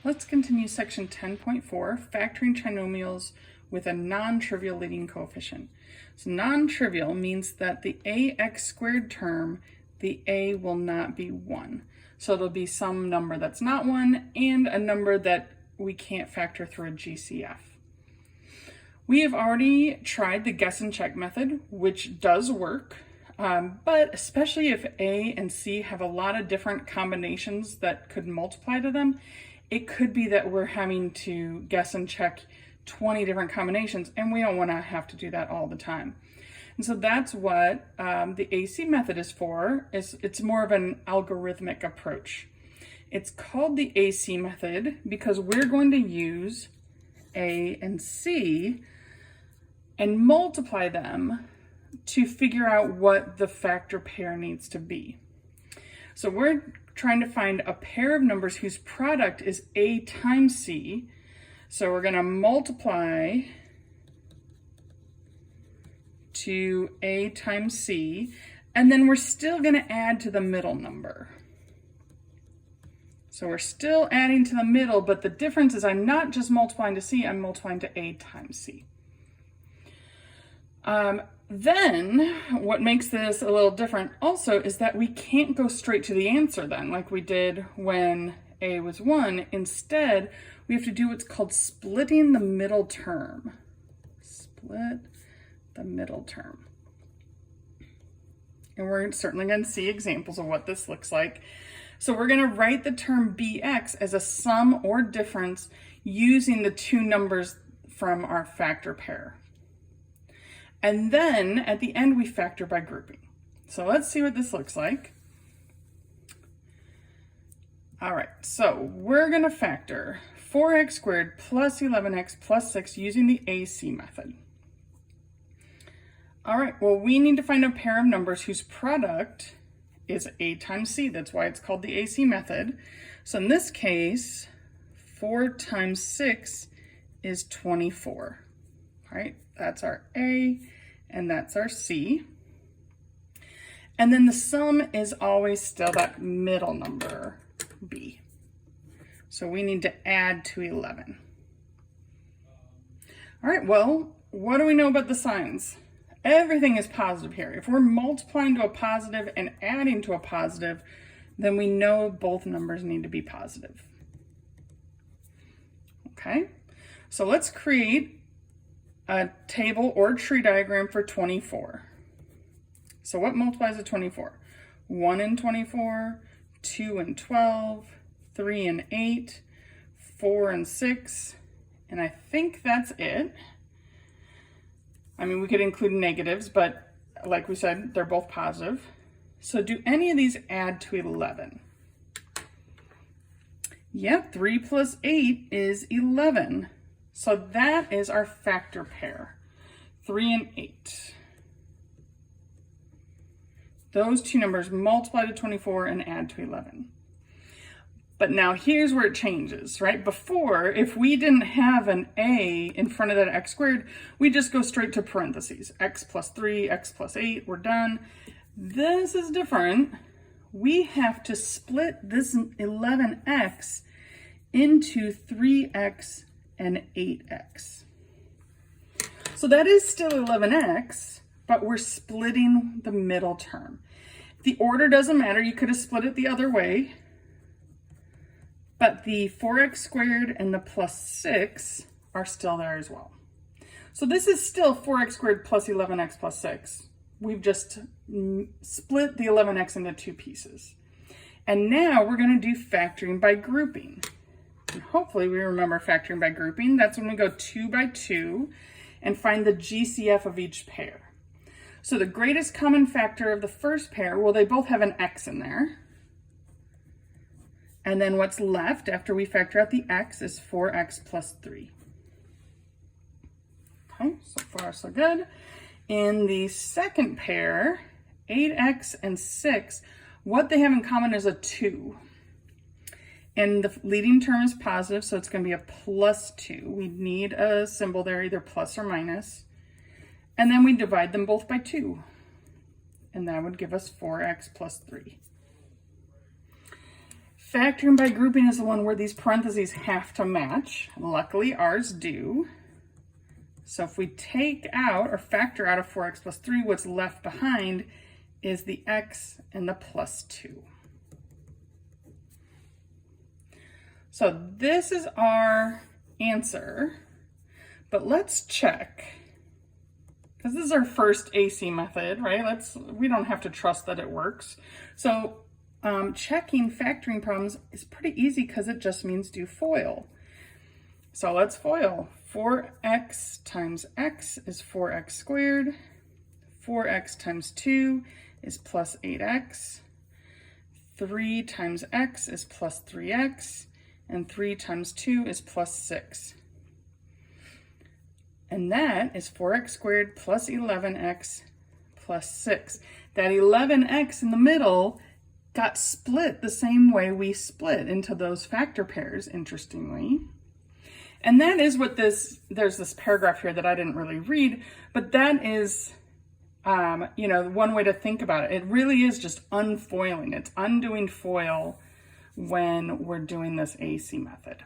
Let's continue section 10.4, factoring trinomials with a non-trivial leading coefficient. So non-trivial means that the ax squared term, the a will not be 1. So it'll be some number that's not 1 and a number that we can't factor through a GCF. We have already tried the guess and check method, which does work, but especially if a and c have a lot of different combinations that could multiply to them, it could be that we're having to guess and check 20 different combinations, and we don't want to have to do that all the time. And so that's what the AC method is for. It's more of an algorithmic approach. It's called the AC method because we're going to use A and C and multiply them to figure out what the factor pair needs to be. So we're trying to find a pair of numbers whose product is A times C. So we're going to multiply to A times C, and then we're still going to add to the middle number. So we're still adding to the middle, but the difference is I'm not just multiplying to C, I'm multiplying to A times C. Then what makes this a little different also is that we can't go straight to the answer then, like we did when A was 1. Instead, we have to do what's called splitting the middle term. Split the middle term. And we're certainly going to see examples of what this looks like. So we're going to write the term bx as a sum or difference using the two numbers from our factor pair. And then at the end, we factor by grouping. So let's see what this looks like. All right, so we're going to factor 4x squared plus 11x plus 6 using the AC method. All right, well, we need to find a pair of numbers whose product is A times C. That's why it's called the AC method. So in this case, 4 times 6 is 24. All right, that's our A and that's our C. And then the sum is always still that middle number, B. So we need to add to 11. All right, well, what do we know about the signs? Everything is positive here. If we're multiplying to a positive and adding to a positive, then we know both numbers need to be positive. Okay, so let's create a table or tree diagram for 24. So what multiplies to 24? 1 and 24, 2 and 12, 3 and 8, 4 and 6, and I think that's it. I mean, we could include negatives, but like we said, they're both positive. So do any of these add to 11? Yeah, 3 plus 8 is 11. So that is our factor pair, 3 and 8. Those two numbers multiply to 24 and add to 11. But now here's where it changes, right? Before, if we didn't have an A in front of that x squared, we just go straight to parentheses. X plus 3, x plus 8, we're done. This is different. We have to split this 11x into 3x and 8x. So that is still 11x, but we're splitting the middle term. The order doesn't matter. You could have split it the other way, but the 4x squared and the plus 6 are still there as well. So this is still 4x squared plus 11x plus 6. We've just split the 11x into two pieces. And now we're going to do factoring by grouping. And hopefully we remember factoring by grouping. That's when we go 2 by 2 and find the GCF of each pair. So the greatest common factor of the first pair, well, they both have an x in there. And then what's left after we factor out the x is 4x plus 3. Okay, so far so good. In the second pair, 8x and 6, what they have in common is a 2. And the leading term is positive, so it's going to be a plus 2. We need a symbol there, either plus or minus. And then we divide them both by 2. And that would give us 4x plus 3. Factoring by grouping is the one where these parentheses have to match. Luckily, ours do. So if we take out or factor out of 4x plus 3, what's left behind is the x and the plus 2. So this is our answer, but let's check, because this is our first AC method, right? We don't have to trust that it works. So checking factoring problems is pretty easy because it just means do FOIL. So let's FOIL. 4x times x is 4x squared. 4x times 2 is plus 8x. 3 times x is plus 3x. And 3 times 2 is plus 6. And that is 4x squared plus 11x plus 6. That 11x in the middle got split the same way we split into those factor pairs, interestingly. And that is what there's this paragraph here that I didn't really read, but that is, one way to think about it. It really is just unfoiling. It's undoing FOIL when we're doing this AC method.